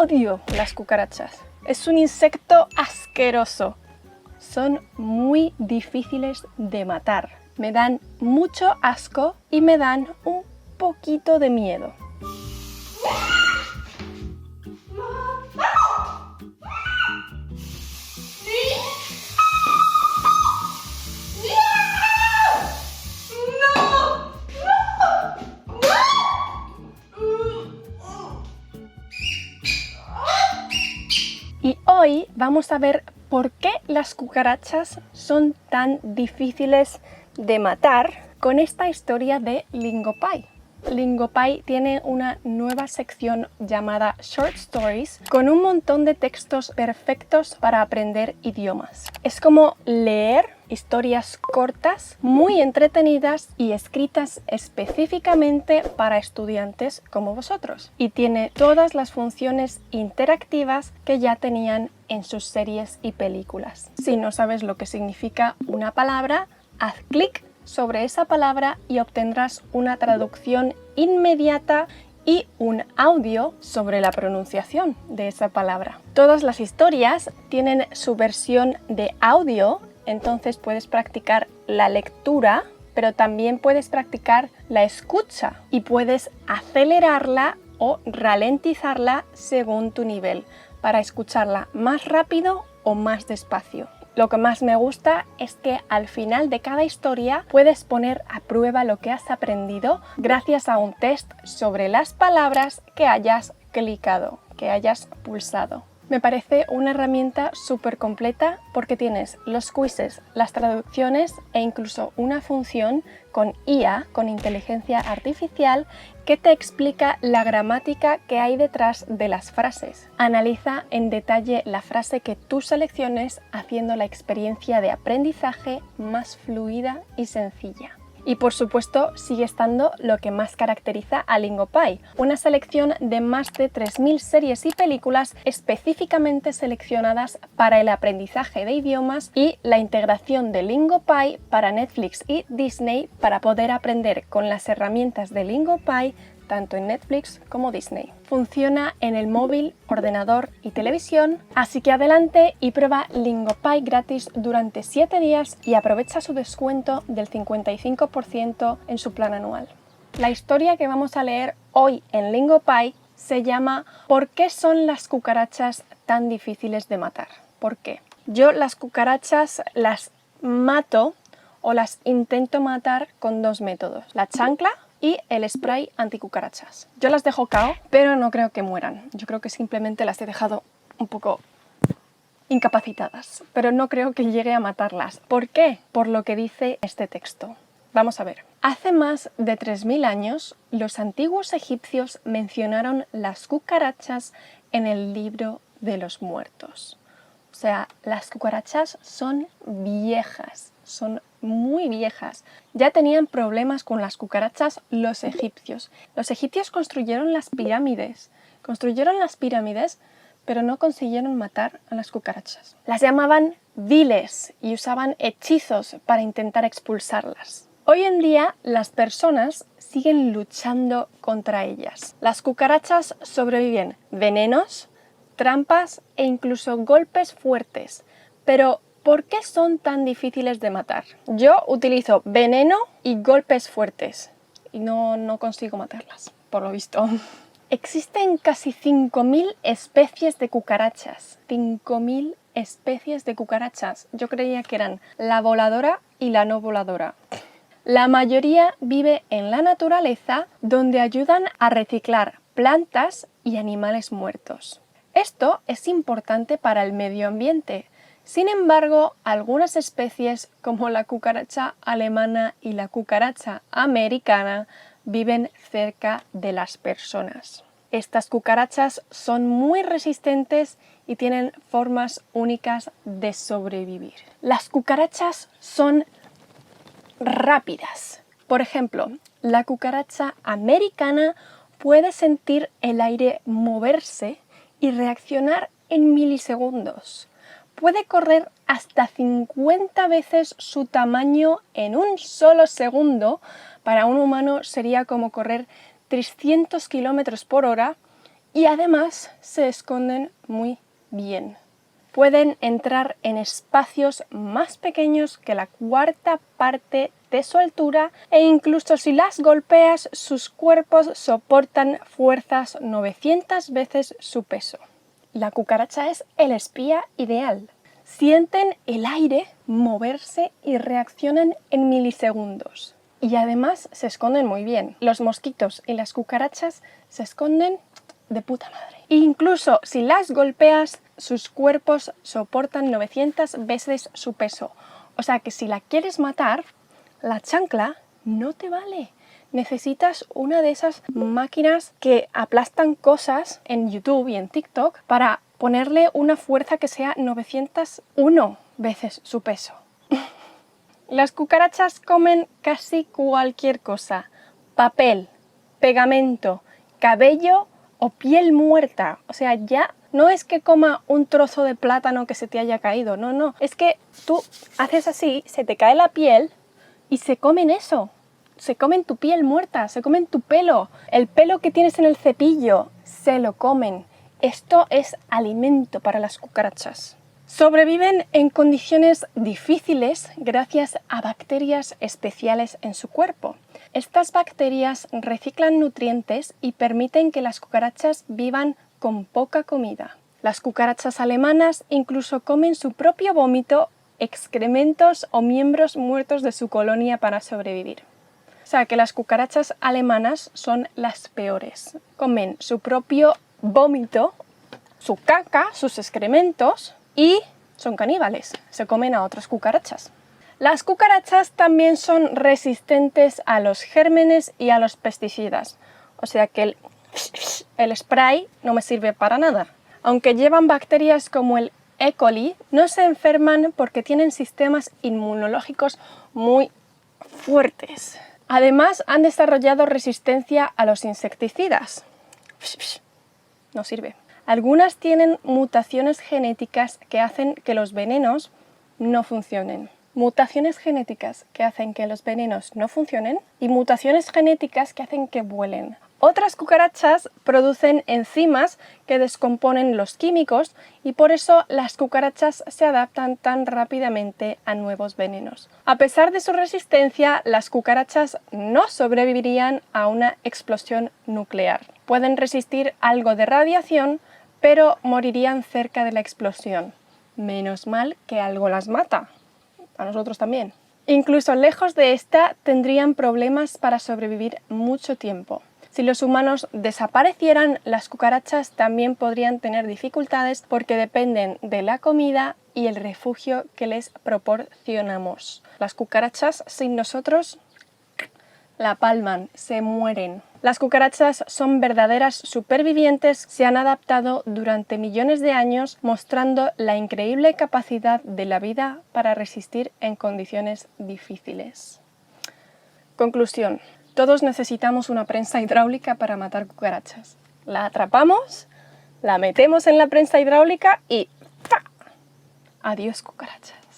Odio las cucarachas. Es un insecto asqueroso. Son muy difíciles de matar. Me dan mucho asco y me dan un poquito de miedo. Y hoy vamos a ver por qué las cucarachas son tan difíciles de matar con esta historia de Lingopie. Lingopie tiene una nueva sección llamada Short Stories con un montón de textos perfectos para aprender idiomas. Es como leer historias cortas, muy entretenidas y escritas específicamente para estudiantes como vosotros. Y tiene todas las funciones interactivas que ya tenían en sus series y películas. Si no sabes lo que significa una palabra, haz clic sobre esa palabra y obtendrás una traducción inmediata y un audio sobre la pronunciación de esa palabra. Todas las historias tienen su versión de audio, entonces puedes practicar la lectura, pero también puedes practicar la escucha y puedes acelerarla o ralentizarla según tu nivel para escucharla más rápido o más despacio. Lo que más me gusta es que al final de cada historia puedes poner a prueba lo que has aprendido gracias a un test sobre las palabras que hayas clicado, que hayas pulsado. Me parece una herramienta súper completa porque tienes los quizzes, las traducciones e incluso una función con IA, con inteligencia artificial, que te explica la gramática que hay detrás de las frases. Analiza en detalle la frase que tú selecciones, haciendo la experiencia de aprendizaje más fluida y sencilla. Y por supuesto sigue estando lo que más caracteriza a Lingopie, una selección de más de 3000 series y películas específicamente seleccionadas para el aprendizaje de idiomas y la integración de Lingopie para Netflix y Disney para poder aprender con las herramientas de Lingopie tanto en Netflix como Disney. Funciona en el móvil, ordenador y televisión, así que adelante y prueba Lingopie gratis durante 7 días y aprovecha su descuento del 55% en su plan anual. La historia que vamos a leer hoy en Lingopie se llama ¿Por qué son las cucarachas tan difíciles de matar? ¿Por qué? Yo las cucarachas las mato o las intento matar con dos métodos: la chancla y el spray anticucarachas. Yo las dejo cao, pero no creo que mueran. Yo creo que simplemente las he dejado un poco incapacitadas, pero no creo que llegue a matarlas. ¿Por qué? Por lo que dice este texto. Vamos a ver. Hace más de 3000 años, los antiguos egipcios mencionaron las cucarachas en el libro de los muertos. O sea, las cucarachas son viejas, son muy viejas. Ya tenían problemas con las cucarachas los egipcios. Los egipcios construyeron las pirámides, pero no consiguieron matar a las cucarachas. Las llamaban viles y usaban hechizos para intentar expulsarlas. Hoy en día las personas siguen luchando contra ellas. Las cucarachas sobreviven venenos, trampas e incluso golpes fuertes, pero ¿por qué son tan difíciles de matar? Yo utilizo veneno y golpes fuertes y no consigo matarlas, por lo visto. Existen casi 5000 especies de cucarachas. 5000 especies de cucarachas. Yo creía que eran la voladora y la no voladora. La mayoría vive en la naturaleza, donde ayudan a reciclar plantas y animales muertos. Esto es importante para el medio ambiente. Sin embargo, algunas especies como la cucaracha alemana y la cucaracha americana viven cerca de las personas. Estas cucarachas son muy resistentes y tienen formas únicas de sobrevivir. Las cucarachas son rápidas. Por ejemplo, la cucaracha americana puede sentir el aire moverse y reaccionar en milisegundos. Puede correr hasta 50 veces su tamaño en un solo segundo. Para un humano sería como correr 300 km/h y además se esconden muy bien. Pueden entrar en espacios más pequeños que la cuarta parte de su altura e incluso si las golpeas, sus cuerpos soportan fuerzas 900 veces su peso. La cucaracha es el espía ideal. Sienten el aire moverse y reaccionan en milisegundos. Y además se esconden muy bien. Los mosquitos y las cucarachas se esconden de puta madre. Incluso si las golpeas, sus cuerpos soportan 900 veces su peso. O sea que si la quieres matar, la chancla no te vale. Necesitas una de esas máquinas que aplastan cosas en YouTube y en TikTok para ponerle una fuerza que sea 901 veces su peso. Las cucarachas comen casi cualquier cosa. Papel, pegamento, cabello o piel muerta. O sea, ya no es que coma un trozo de plátano que se te haya caído. No, no. Es que tú haces así, se te cae la piel y se comen eso. Se comen tu piel muerta, se comen tu pelo. El pelo que tienes en el cepillo, se lo comen. Esto es alimento para las cucarachas. Sobreviven en condiciones difíciles gracias a bacterias especiales en su cuerpo. Estas bacterias reciclan nutrientes y permiten que las cucarachas vivan con poca comida. Las cucarachas alemanas incluso comen su propio vómito, excrementos o miembros muertos de su colonia para sobrevivir. O sea que las cucarachas alemanas son las peores. Comen su propio vómito, su caca, sus excrementos y son caníbales. Se comen a otras cucarachas. Las cucarachas también son resistentes a los gérmenes y a los pesticidas. O sea que el spray no me sirve para nada. Aunque llevan bacterias como el E. coli, no se enferman porque tienen sistemas inmunológicos muy fuertes. Además, han desarrollado resistencia a los insecticidas. No sirve. Algunas tienen mutaciones genéticas que hacen que los venenos no funcionen. Mutaciones genéticas que hacen que los venenos no funcionen y mutaciones genéticas que hacen que vuelen. Otras cucarachas producen enzimas que descomponen los químicos y por eso las cucarachas se adaptan tan rápidamente a nuevos venenos. A pesar de su resistencia, las cucarachas no sobrevivirían a una explosión nuclear. Pueden resistir algo de radiación, pero morirían cerca de la explosión. Menos mal que algo las mata. A nosotros también. Incluso lejos de esta, tendrían problemas para sobrevivir mucho tiempo. Si los humanos desaparecieran, las cucarachas también podrían tener dificultades porque dependen de la comida y el refugio que les proporcionamos. Las cucarachas sin nosotros la palman, se mueren. Las cucarachas son verdaderas supervivientes, se han adaptado durante millones de años, mostrando la increíble capacidad de la vida para resistir en condiciones difíciles. Conclusión. Todos necesitamos una prensa hidráulica para matar cucarachas. La atrapamos, la metemos en la prensa hidráulica y ¡fa! Adiós cucarachas.